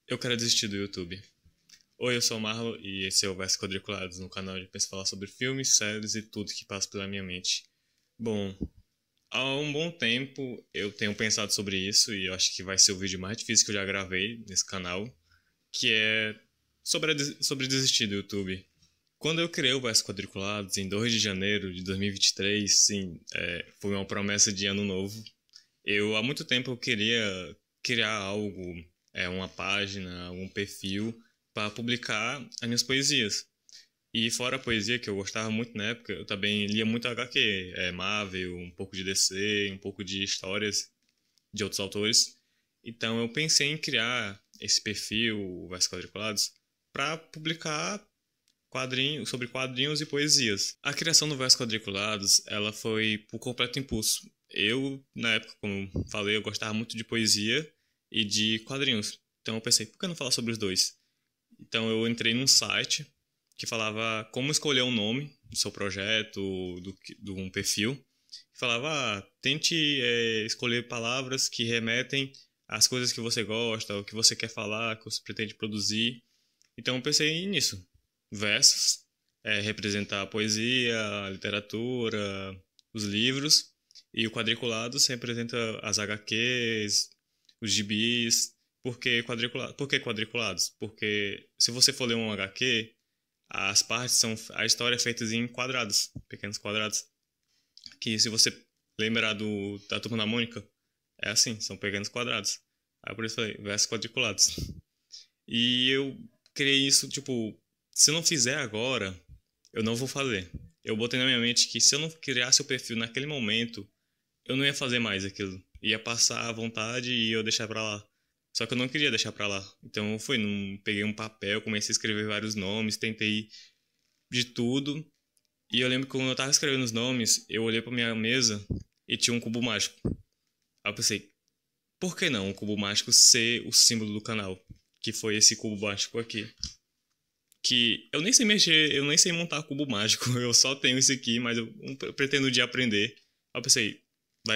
Eu quero desistir do YouTube. Oi, eu sou o Marlon e esse é o Versos Quadriculados, no canal onde eu penso falar sobre filmes, séries e tudo que passa pela minha mente. Bom, há um bom tempo eu tenho pensado sobre isso e eu acho que vai ser o vídeo mais difícil que eu já gravei nesse canal, que é sobre desistir do YouTube. Quando eu criei o Versos Quadriculados, em 2 de janeiro de 2023, sim, foi uma promessa de ano novo. Há muito tempo eu queria criar algo, uma página, um perfil para publicar as minhas poesias. E fora a poesia, que eu gostava muito na época, eu também lia muito HQ, Marvel, um pouco de DC, um pouco de histórias de outros autores. Então eu pensei em criar esse perfil, o Versos Quadriculados, para publicar quadrinhos, sobre quadrinhos e poesias. A criação do Versos Quadriculados, ela foi por completo impulso. Eu, na época, como falei, eu gostava muito de poesia e de quadrinhos. Então eu pensei, por que não falar sobre os dois? Então eu entrei num site que falava como escolher um nome do seu projeto, do um perfil. Falava, tente escolher palavras que remetem às coisas que você gosta, o que você quer falar, que você pretende produzir. Então eu pensei nisso. Versos, representar a poesia, a literatura, os livros. E o quadriculados representa as HQs, os gibis. Por que quadriculados? Porque se você for ler um HQ, as partes são... A história é feita em quadrados, pequenos quadrados. Que se você lembrar da Turma da Mônica, é assim, são pequenos quadrados. Aí por isso eu falei, versos quadriculados. E eu criei isso, tipo, se eu não fizer agora, eu não vou fazer. Eu botei na minha mente que se eu não criasse o perfil naquele momento, eu não ia fazer mais aquilo. Ia passar à vontade e eu deixar pra lá. Só que eu não queria deixar pra lá. Então eu fui, peguei um papel, comecei a escrever vários nomes, tentei de tudo. E eu lembro que quando eu tava escrevendo os nomes, eu olhei pra minha mesa e tinha um cubo mágico. Aí eu pensei, por que não o cubo mágico ser o símbolo do canal? Que foi esse cubo mágico aqui. Que eu nem sei mexer, eu nem sei montar cubo mágico, eu só tenho esse aqui, mas eu pretendo um dia aprender. Aí eu pensei,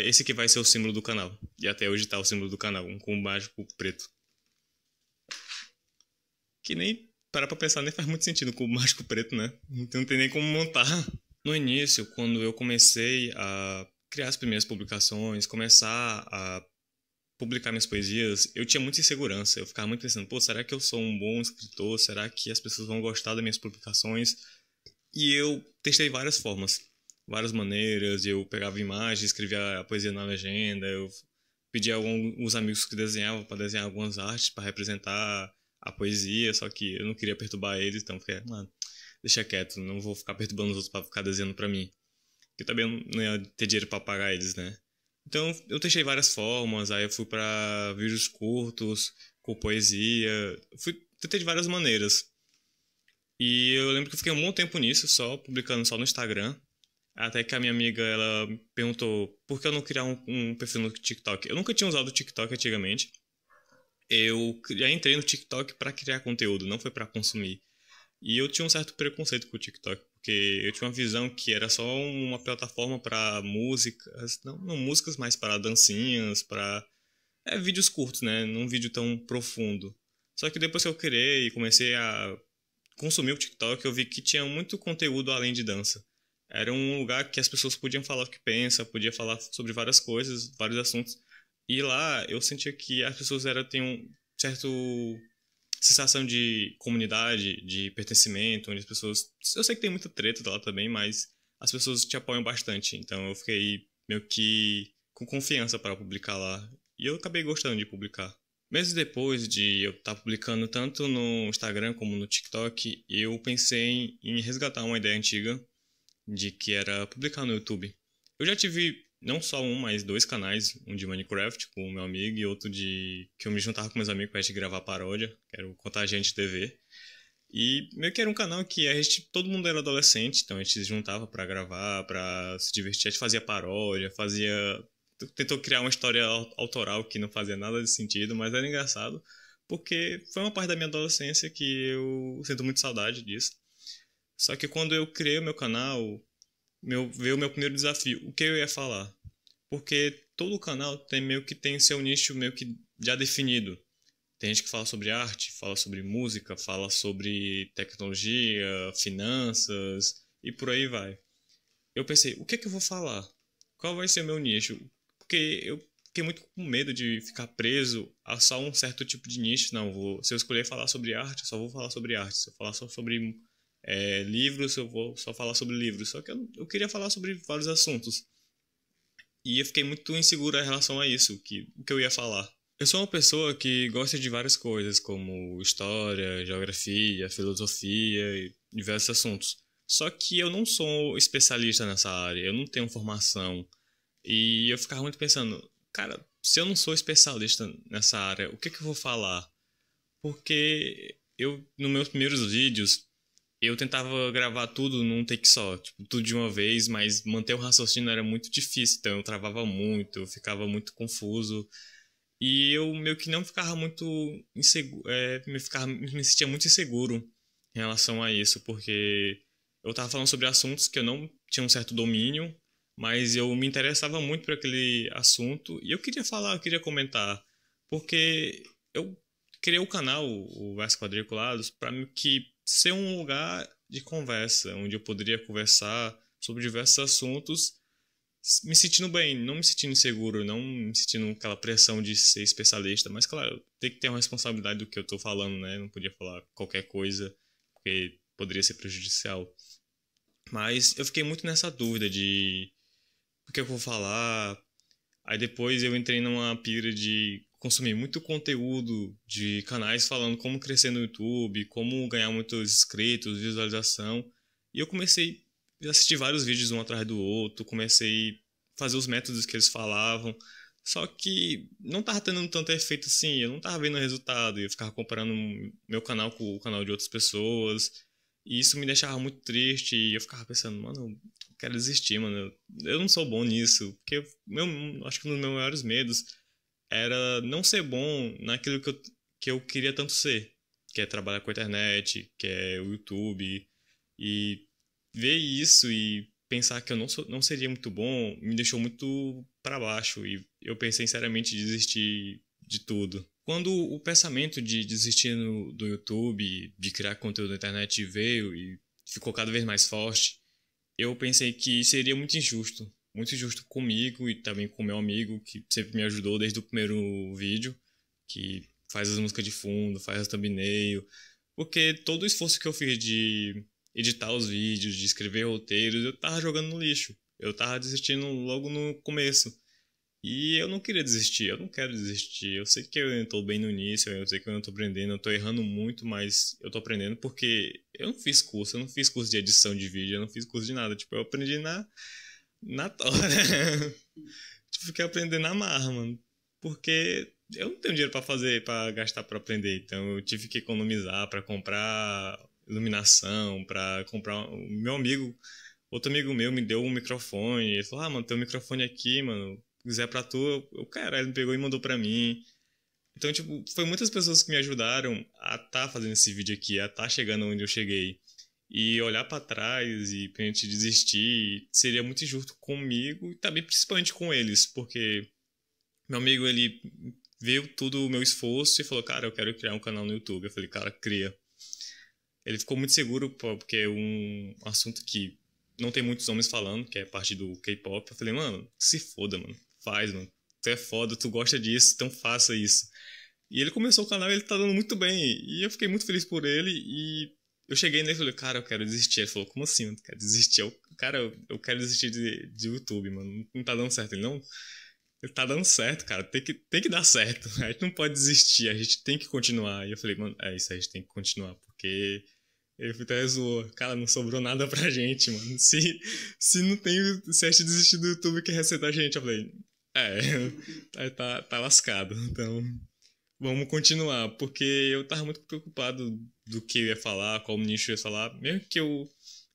esse aqui vai ser o símbolo do canal. E até hoje tá o símbolo do canal, um cubo mágico preto. Que nem, parar pra pensar, nem faz muito sentido o cubo mágico preto, né? Então não tem nem como montar. No início, quando eu comecei a criar as primeiras publicações, começar a publicar minhas poesias, eu tinha muita insegurança. Eu ficava muito pensando, pô, será que eu sou um bom escritor? Será que as pessoas vão gostar das minhas publicações? E eu testei várias formas, várias maneiras. Eu pegava imagens, escrevia a poesia na legenda, eu pedia a alguns amigos que desenhavam para desenhar algumas artes para representar a poesia, só que eu não queria perturbar eles, então eu fiquei, mano, deixa quieto, não vou ficar perturbando os outros para ficar desenhando para mim. Porque também não ia ter dinheiro para pagar eles, né? Então eu testei várias formas, aí eu fui para vídeos curtos, com poesia, tentei de várias maneiras. E eu lembro que eu fiquei um bom tempo nisso, só publicando só no Instagram. Até que a minha amiga, ela perguntou por que eu não criar um perfil no TikTok. Eu nunca tinha usado o TikTok antigamente. Eu já entrei no TikTok para criar conteúdo, não foi para consumir. E eu tinha um certo preconceito com o TikTok, porque eu tinha uma visão que era só uma plataforma para músicas, não músicas, mas para dancinhas, para vídeos curtos, né? Não um vídeo tão profundo. Só que depois que eu criei e comecei a consumir o TikTok, eu vi que tinha muito conteúdo além de dança. Era um lugar que as pessoas podiam falar o que pensam, podiam falar sobre várias coisas, vários assuntos. E lá eu sentia que as pessoas tinham um certo sensação de comunidade, de pertencimento, onde as pessoas... Eu sei que tem muita treta lá também, mas as pessoas te apoiam bastante. Então eu fiquei meio que com confiança para publicar lá. E eu acabei gostando de publicar. Meses depois de eu estar publicando tanto no Instagram como no TikTok, eu pensei em resgatar uma ideia antiga de que era publicar no YouTube. Eu já tive não só um, mas dois canais, um de Minecraft com o meu amigo e outro de que eu me juntava com meus amigos pra gente gravar paródia, que era o Contagiante TV. E meio que era um canal que todo mundo era adolescente, então a gente se juntava pra gravar, pra se divertir, a gente fazia paródia, tentou criar uma história autoral que não fazia nada de sentido, mas era engraçado, porque foi uma parte da minha adolescência que eu sinto muito saudade disso. Só que quando eu criei o meu canal, veio o meu primeiro desafio. O que eu ia falar? Porque todo canal tem meio que tem seu nicho meio que já definido. Tem gente que fala sobre arte, fala sobre música, fala sobre tecnologia, finanças e por aí vai. Eu pensei, o que é que eu vou falar? Qual vai ser o meu nicho? Porque eu fiquei muito com medo de ficar preso a só um certo tipo de nicho. Não, se eu escolher falar sobre arte, eu só vou falar sobre arte. Se eu falar só sobre livros, eu vou só falar sobre livros. Só que eu queria falar sobre vários assuntos. E eu fiquei muito inseguro em relação a isso, o que eu ia falar. Eu sou uma pessoa que gosta de várias coisas, como história, geografia, filosofia e diversos assuntos. Só que eu não sou especialista nessa área, eu não tenho formação. E eu ficava muito pensando, cara, se eu não sou especialista nessa área, o que é que eu vou falar? Porque nos meus primeiros vídeos, eu tentava gravar tudo num take só, tipo, tudo de uma vez, mas manter o raciocínio era muito difícil, então eu travava muito, eu ficava muito confuso. E eu meio que não ficava muito inseguro, me sentia muito inseguro em relação a isso, porque eu tava falando sobre assuntos que eu não tinha um certo domínio, mas eu me interessava muito por aquele assunto e eu queria falar, eu queria comentar, porque eu criei o canal, o Versos Quadriculados, para que ser um lugar de conversa, onde eu poderia conversar sobre diversos assuntos me sentindo bem, não me sentindo inseguro, não me sentindo aquela pressão de ser especialista, mas claro, tem que ter uma responsabilidade do que eu tô falando, né? Não podia falar qualquer coisa, porque poderia ser prejudicial. Mas eu fiquei muito nessa dúvida de o que eu vou falar. Aí depois eu entrei numa pira de consumir muito conteúdo de canais falando como crescer no YouTube, como ganhar muitos inscritos, visualização. E eu comecei a assistir vários vídeos um atrás do outro, comecei a fazer os métodos que eles falavam. Só que não tava tendo tanto efeito assim, eu não tava vendo o resultado, eu ficava comparando meu canal com o canal de outras pessoas. E isso me deixava muito triste e eu ficava pensando, mano, eu quero desistir, mano. Eu não sou bom nisso. Porque acho que um dos meus maiores medos era não ser bom naquilo que eu queria tanto ser. Que é trabalhar com a internet, que é o YouTube. E ver isso e pensar que eu não seria muito bom me deixou muito para baixo. E eu pensei seriamente em desistir de tudo. Quando o pensamento de desistir do YouTube, de criar conteúdo na internet veio e ficou cada vez mais forte, eu pensei que seria muito injusto comigo e também com meu amigo, que sempre me ajudou desde o primeiro vídeo, que faz as músicas de fundo, faz a thumbnail, porque todo o esforço que eu fiz de editar os vídeos, de escrever roteiros, eu tava jogando no lixo. Eu tava desistindo logo no começo. E eu não queria desistir, eu não quero desistir. Eu sei que eu ainda tô bem no início, eu sei que eu não tô aprendendo, eu tô errando muito, mas eu tô aprendendo porque eu não fiz curso de edição de vídeo, eu não fiz curso de nada. Tipo, eu aprendi na tora. Tipo, fiquei aprendendo na marra, mano. Porque eu não tenho dinheiro pra fazer, pra gastar pra aprender. Então eu tive que economizar pra comprar iluminação, pra comprar. O meu amigo, outro amigo meu me deu um microfone. Ele falou: ah, mano, tem um microfone aqui, mano. Se quiser pra tu, eu quero. Aí ele pegou e mandou pra mim. Então, tipo, foi muitas pessoas que me ajudaram a tá fazendo esse vídeo aqui, a tá chegando onde eu cheguei. E olhar pra trás e pra gente desistir seria muito injusto comigo e também principalmente com eles, porque meu amigo, ele viu tudo o meu esforço e falou, cara, eu quero criar um canal no YouTube. Eu falei, cara, cria. Ele ficou muito seguro porque é um assunto que não tem muitos homens falando, que é parte do K-pop. Eu falei, mano, se foda, mano. Faz, mano. Tu é foda, tu gosta disso, então faça isso. E ele começou o canal e ele tá dando muito bem. E eu fiquei muito feliz por ele. E eu cheguei nele e falei, cara, eu quero desistir. Ele falou, como assim, mano? Tu quer desistir? Cara, eu quero desistir de YouTube, mano. Não tá dando certo. Ele, não, ele tá dando certo, cara. Tem que dar certo. A gente não pode desistir, a gente tem que continuar. E eu falei, mano, é isso, a gente tem que continuar. Porque ele até zoou. Cara, não sobrou nada pra gente, mano. Se não tem. Se a gente desistir do YouTube, que receita a gente? Eu falei, tá lascado. Então. Vamos continuar, porque eu tava muito preocupado do que eu ia falar, qual nicho eu ia falar. Mesmo que eu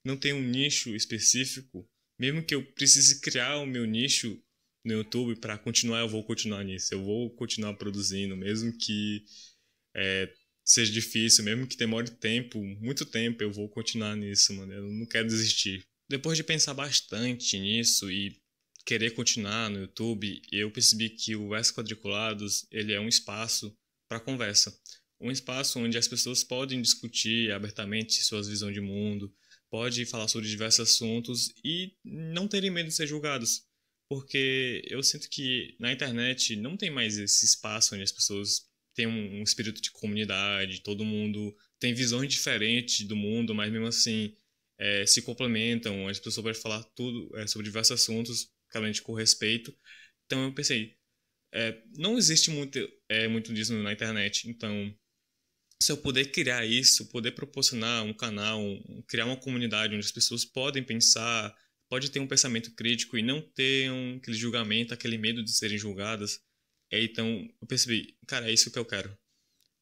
não tenha um nicho específico, mesmo que eu precise criar o meu nicho no YouTube para continuar, eu vou continuar nisso. Eu vou continuar produzindo, mesmo que seja difícil, mesmo que demore tempo, muito tempo, eu vou continuar nisso, mano. Eu não quero desistir. Depois de pensar bastante nisso e querer continuar no YouTube, eu percebi que o Versos Quadriculados, ele é um espaço para conversa. Um espaço onde as pessoas podem discutir abertamente suas visões de mundo, pode falar sobre diversos assuntos e não terem medo de ser julgados. Porque eu sinto que na internet não tem mais esse espaço onde as pessoas têm um espírito de comunidade, todo mundo tem visões diferentes do mundo, mas mesmo assim se complementam, as pessoas podem falar tudo sobre diversos assuntos, claramente com respeito. Então eu pensei, não existe muito disso na internet, então se eu puder criar isso, poder proporcionar um canal, criar uma comunidade onde as pessoas podem pensar, pode ter um pensamento crítico e não ter aquele julgamento, aquele medo de serem julgadas, então eu percebi, cara, é isso que eu quero.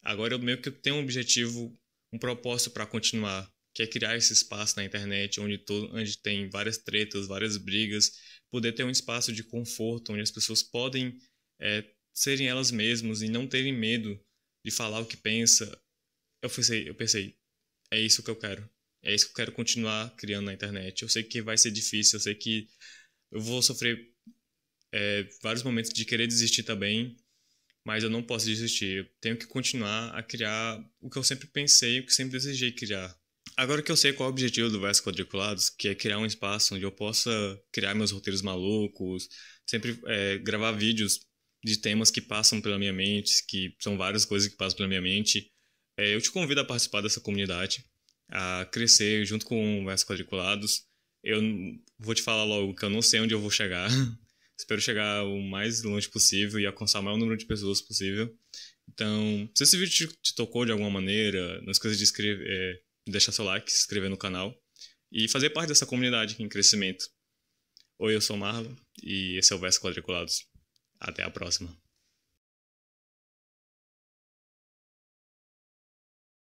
Agora eu meio que tenho um objetivo, um propósito para continuar, que é criar esse espaço na internet onde tem várias tretas, várias brigas, poder ter um espaço de conforto onde as pessoas podem serem elas mesmas e não terem medo de falar o que pensa. Eu pensei, é isso que eu quero. É isso que eu quero continuar criando na internet. Eu sei que vai ser difícil, eu sei que eu vou sofrer vários momentos de querer desistir também, mas eu não posso desistir. Eu tenho que continuar a criar o que eu sempre pensei, o que sempre desejei criar. Agora que eu sei qual é o objetivo do Versos Quadriculados, que é criar um espaço onde eu possa criar meus roteiros malucos, sempre gravar vídeos de temas que passam pela minha mente, que são várias coisas que passam pela minha mente, eu te convido a participar dessa comunidade, a crescer junto com o Versos Quadriculados. Eu vou te falar logo que eu não sei onde eu vou chegar. Espero chegar o mais longe possível e alcançar o maior número de pessoas possível. Então, se esse vídeo te tocou de alguma maneira, não esqueça de deixar seu like, se inscrever no canal e fazer parte dessa comunidade em crescimento. Oi, eu sou o Marlon e esse é o Versos Quadriculados. Até a próxima.